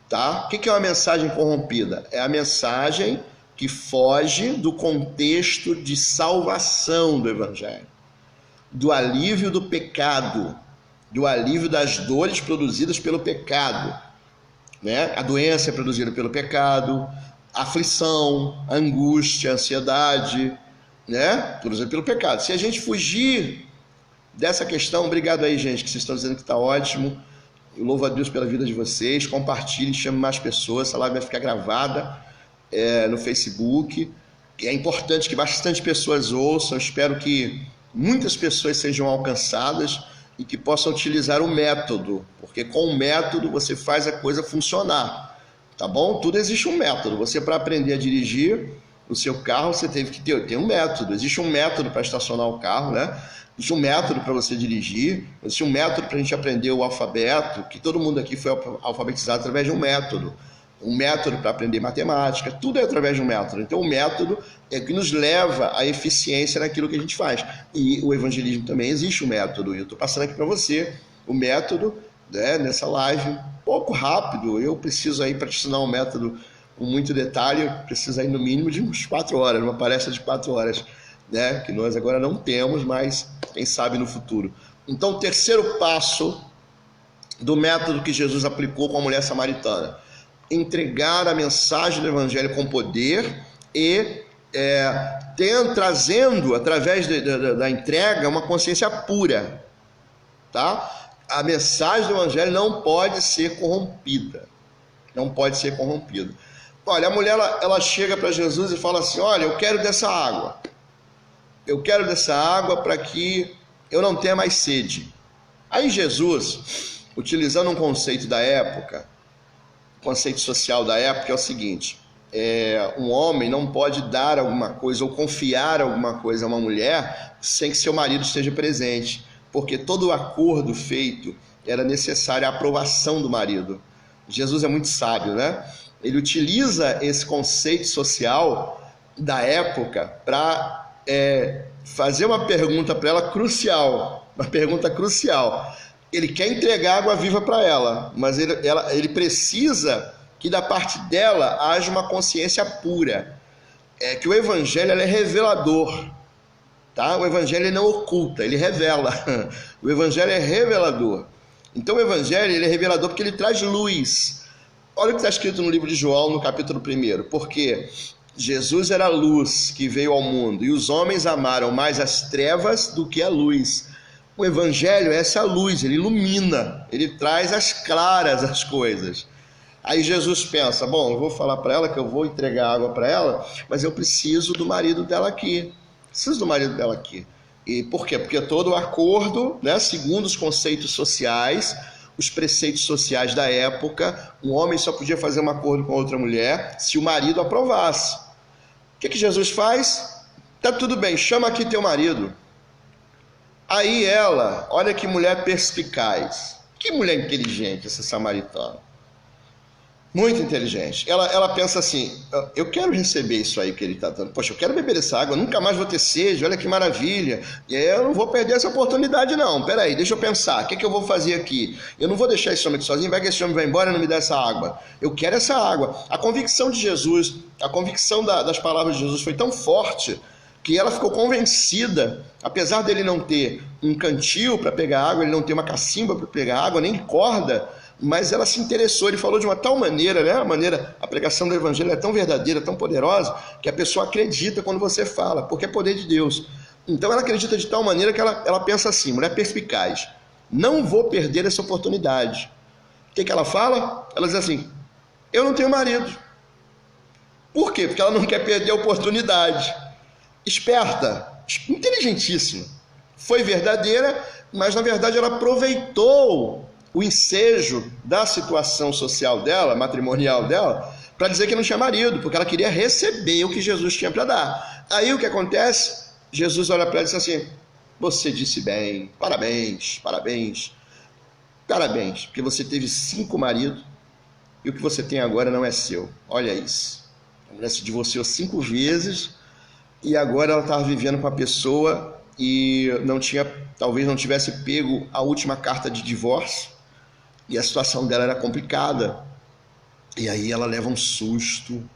Tá? O que é uma mensagem corrompida? É a mensagem que foge do contexto de salvação do Evangelho, do alívio do pecado, do alívio das dores produzidas pelo pecado. Né? A doença é produzida pelo pecado, a aflição, a angústia, a ansiedade, né? Produzida pelo pecado. Se a gente fugir dessa questão, obrigado aí, gente, que vocês estão dizendo que está ótimo. Eu louvo a Deus pela vida de vocês. Compartilhem, chamem mais pessoas. Essa live vai ficar gravada no Facebook. É importante que bastante pessoas ouçam. Espero que muitas pessoas sejam alcançadas e que possam utilizar o método, porque com o método você faz a coisa funcionar, tá bom? Tudo existe um método. Você, para aprender a dirigir o seu carro, você teve que ter um método. Existe um método para estacionar o carro, né? Existe um método para você dirigir, existe um método para a gente aprender o alfabeto, que todo mundo aqui foi alfabetizado através de um método para aprender matemática, tudo é através de um método. Então o método é que nos leva à eficiência naquilo que a gente faz. E o evangelismo também existe um método, e eu estou passando aqui para você o método, né, nessa live, um pouco rápido. Eu preciso aí, para te ensinar um método com muito detalhe, eu preciso aí no mínimo de uns 4 horas, uma palestra de 4 horas, né, que nós agora não temos, mas quem sabe no futuro. Então, o terceiro passo do método que Jesus aplicou com a mulher samaritana: entregar a mensagem do evangelho com poder e trazendo, através da entrega, uma consciência pura. Tá? A mensagem do evangelho não pode ser corrompida. Não pode ser corrompida. Olha, a mulher ela chega para Jesus e fala assim: olha, eu quero dessa água. Eu quero dessa água para que eu não tenha mais sede. Aí Jesus, utilizando um conceito da época, conceito social da época, é o seguinte: um homem não pode dar alguma coisa ou confiar alguma coisa a uma mulher sem que seu marido esteja presente, porque todo o acordo feito era necessário a aprovação do marido. Jesus é muito sábio, né? Ele utiliza esse conceito social da época para fazer uma pergunta para ela crucial, uma pergunta crucial. Ele quer entregar água viva para ela, mas ele precisa que da parte dela haja uma consciência pura. Que o evangelho é revelador, tá? O evangelho não oculta, ele revela. O evangelho é revelador. Então o evangelho ele é revelador porque ele traz luz. Olha o que está escrito no livro de João, no capítulo 1. Porque Jesus era a luz que veio ao mundo, e os homens amaram mais as trevas do que a luz. O evangelho é essa luz, ele ilumina, ele traz às claras as coisas. Aí Jesus pensa: bom, eu vou falar para ela que eu vou entregar água para ela, mas eu preciso do marido dela aqui. E por quê? Porque todo o acordo, né, segundo os conceitos sociais, os preceitos sociais da época, um homem só podia fazer um acordo com outra mulher se o marido aprovasse. O que Jesus faz? Tá tudo bem, chama aqui teu marido. Aí ela, olha que mulher perspicaz, que mulher inteligente essa samaritana, muito inteligente. Ela pensa assim: eu quero receber isso aí que ele está dando, poxa, eu quero beber essa água, nunca mais vou ter sede, olha que maravilha, e aí eu não vou perder essa oportunidade não, peraí, deixa eu pensar, o que eu vou fazer aqui? Eu não vou deixar esse homem aqui sozinho, vai que esse homem vai embora e não me dá essa água, eu quero essa água. A convicção de Jesus, a convicção das palavras de Jesus foi tão forte que ela ficou convencida, apesar dele não ter um cantil para pegar água, ele não ter uma cacimba para pegar água, nem corda, mas ela se interessou. Ele falou de uma tal maneira, né? A pregação do evangelho é tão verdadeira, tão poderosa, que a pessoa acredita quando você fala, porque é poder de Deus. Então ela acredita de tal maneira que ela pensa assim: mulher perspicaz, não vou perder essa oportunidade. O que ela fala? Ela diz assim: eu não tenho marido. Por quê? Porque ela não quer perder a oportunidade. Esperta, inteligentíssima, foi verdadeira, mas na verdade ela aproveitou o ensejo da situação social dela, matrimonial dela, para dizer que não tinha marido, porque ela queria receber o que Jesus tinha para dar. Aí o que acontece? Jesus olha para ela e diz assim: você disse bem, parabéns, porque você teve 5 maridos e o que você tem agora não é seu. Olha isso, a mulher se divorciou 5 vezes, e agora ela estava vivendo com a pessoa e talvez não tivesse pego a última carta de divórcio, e a situação dela era complicada. E aí ela leva um susto,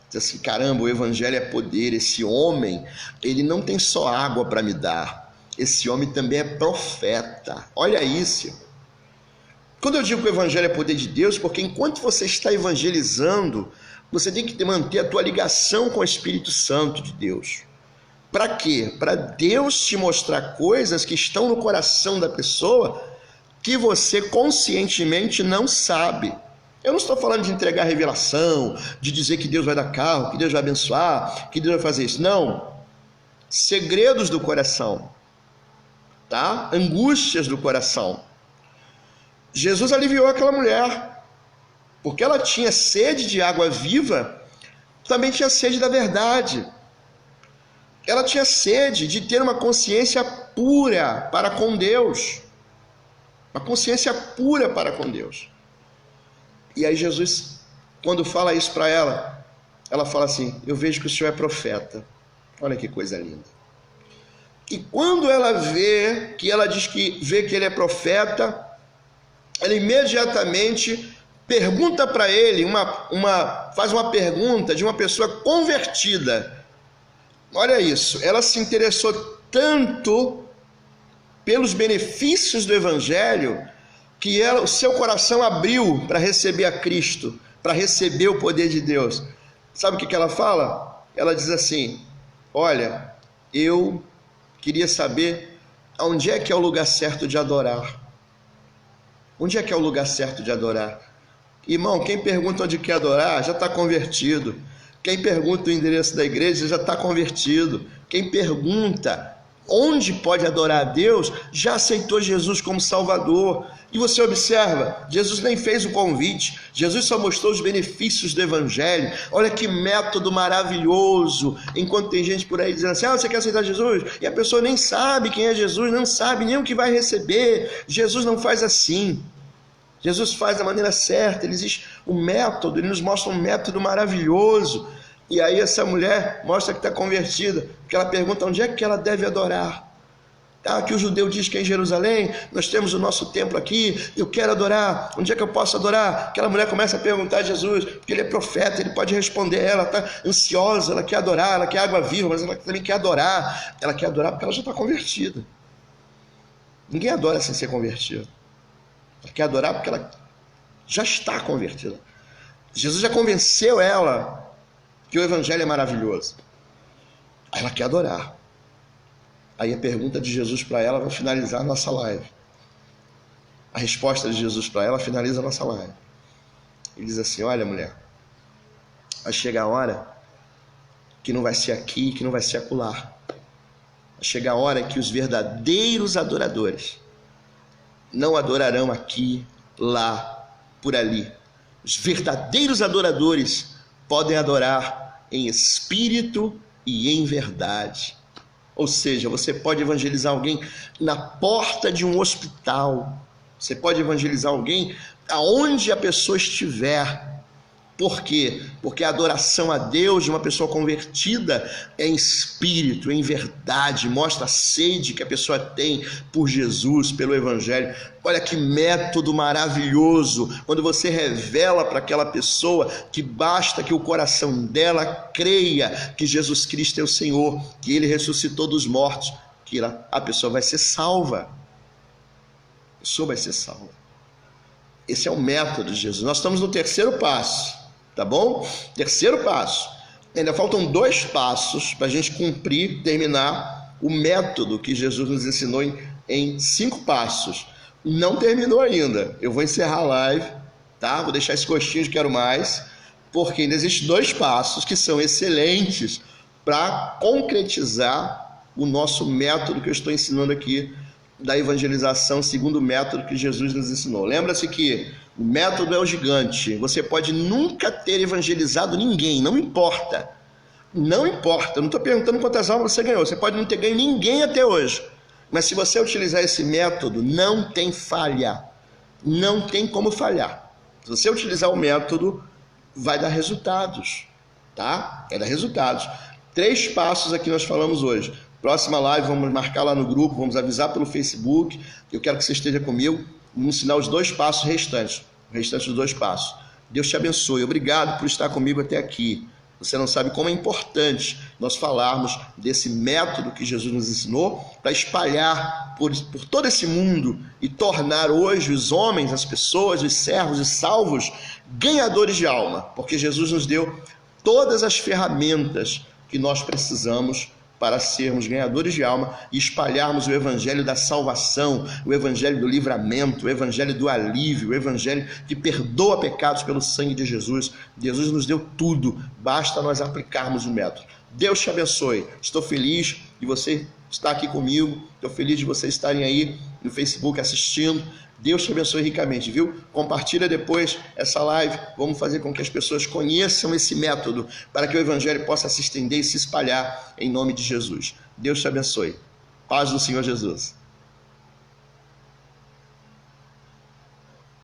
diz assim, caramba, o evangelho é poder, esse homem, ele não tem só água para me dar, esse homem também é profeta. Olha isso. Quando eu digo que o evangelho é poder de Deus, porque enquanto você está evangelizando, você tem que manter a tua ligação com o Espírito Santo de Deus. Para quê? Para Deus te mostrar coisas que estão no coração da pessoa que você conscientemente não sabe. Eu não estou falando de entregar revelação, de dizer que Deus vai dar carro, que Deus vai abençoar, que Deus vai fazer isso. Não. Segredos do coração, tá? Angústias do coração. Jesus aliviou aquela mulher, porque ela tinha sede de água viva, também tinha sede da verdade. Ela tinha sede de ter uma consciência pura para com Deus. Uma consciência pura para com Deus. E aí Jesus, quando fala isso para ela, ela fala assim, eu vejo que o Senhor é profeta. Olha que coisa linda. E quando ela vê que ele é profeta, ela imediatamente pergunta para ele, faz uma pergunta de uma pessoa convertida. Olha isso, ela se interessou tanto pelos benefícios do evangelho que o seu coração abriu para receber a Cristo, para receber o poder de Deus. Sabe o que ela fala? Ela diz assim, olha, eu queria saber onde é que é o lugar certo de adorar. Onde é que é o lugar certo de adorar? Irmão, quem pergunta onde quer adorar já está convertido. Quem pergunta o endereço da igreja já está convertido. Quem pergunta onde pode adorar a Deus já aceitou Jesus como Salvador. E você observa, Jesus nem fez o convite, Jesus só mostrou os benefícios do evangelho. Olha que método maravilhoso. Enquanto tem gente por aí dizendo assim, você quer aceitar Jesus? E a pessoa nem sabe quem é Jesus, não sabe nem o que vai receber. Jesus não faz assim. Jesus faz da maneira certa, ele existe um método, ele nos mostra um método maravilhoso. E aí essa mulher mostra que está convertida, porque ela pergunta onde é que ela deve adorar. Que o judeu diz que é em Jerusalém, nós temos o nosso templo aqui, eu quero adorar, onde é que eu posso adorar? Aquela mulher começa a perguntar a Jesus, porque ele é profeta, ele pode responder, ela está ansiosa, ela quer adorar, ela quer água viva, mas ela também quer adorar. Ela quer adorar porque ela já está convertida. Ninguém adora sem ser convertido. Ela quer adorar porque ela já está convertida. Jesus já convenceu ela que o evangelho é maravilhoso. Aí ela quer adorar. Aí a pergunta de Jesus para ela vai finalizar a nossa live. A resposta de Jesus para ela finaliza a nossa live. Ele diz assim, olha mulher, vai chegar a hora que não vai ser aqui, que não vai ser acolá. Vai chegar a hora que os verdadeiros adoradores não adorarão aqui, lá, por ali. Os verdadeiros adoradores podem adorar em espírito e em verdade. Ou seja, você pode evangelizar alguém na porta de um hospital. Você pode evangelizar alguém aonde a pessoa estiver. Por quê? Porque a adoração a Deus de uma pessoa convertida é em espírito, em verdade, mostra a sede que a pessoa tem por Jesus, pelo evangelho. Olha que método maravilhoso, quando você revela para aquela pessoa que basta que o coração dela creia que Jesus Cristo é o Senhor, que Ele ressuscitou dos mortos, que a pessoa vai ser salva. A pessoa vai ser salva. Esse é o método de Jesus. Nós estamos no terceiro passo. Tá bom? Terceiro passo. Ainda faltam 2 passos para a gente cumprir, terminar o método que Jesus nos ensinou em 5 passos. Não terminou ainda. Eu vou encerrar a live, tá? Vou deixar esse gostinho de quero mais, porque ainda existem 2 passos que são excelentes para concretizar o nosso método que eu estou ensinando aqui da evangelização, segundo o método que Jesus nos ensinou. Lembra-se que o método é o gigante. Você pode nunca ter evangelizado ninguém, não importa. Não importa, eu não estou perguntando quantas almas você ganhou. Você pode não ter ganho ninguém até hoje. Mas se você utilizar esse método, não tem falha. Não tem como falhar. Se você utilizar o método, vai dar resultados. Tá? Vai dar resultados. 3 passos aqui nós falamos hoje. Próxima live, vamos marcar lá no grupo, vamos avisar pelo Facebook. Eu quero que você esteja comigo. Vamos ensinar os 2 passos restantes. O restante dos 2 passos. Deus te abençoe. Obrigado por estar comigo até aqui. Você não sabe como é importante nós falarmos desse método que Jesus nos ensinou para espalhar por todo esse mundo e tornar hoje os homens, as pessoas, os servos e salvos ganhadores de alma, porque Jesus nos deu todas as ferramentas que nós precisamos para sermos ganhadores de alma e espalharmos o evangelho da salvação, o evangelho do livramento, o evangelho do alívio, o evangelho que perdoa pecados pelo sangue de Jesus. Jesus nos deu tudo, basta nós aplicarmos o método. Deus te abençoe. Estou feliz de você estar aqui comigo, estou feliz de vocês estarem aí no Facebook assistindo. Deus te abençoe ricamente, viu? Compartilha depois essa live. Vamos fazer com que as pessoas conheçam esse método para que o evangelho possa se estender e se espalhar em nome de Jesus. Deus te abençoe. Paz do Senhor Jesus.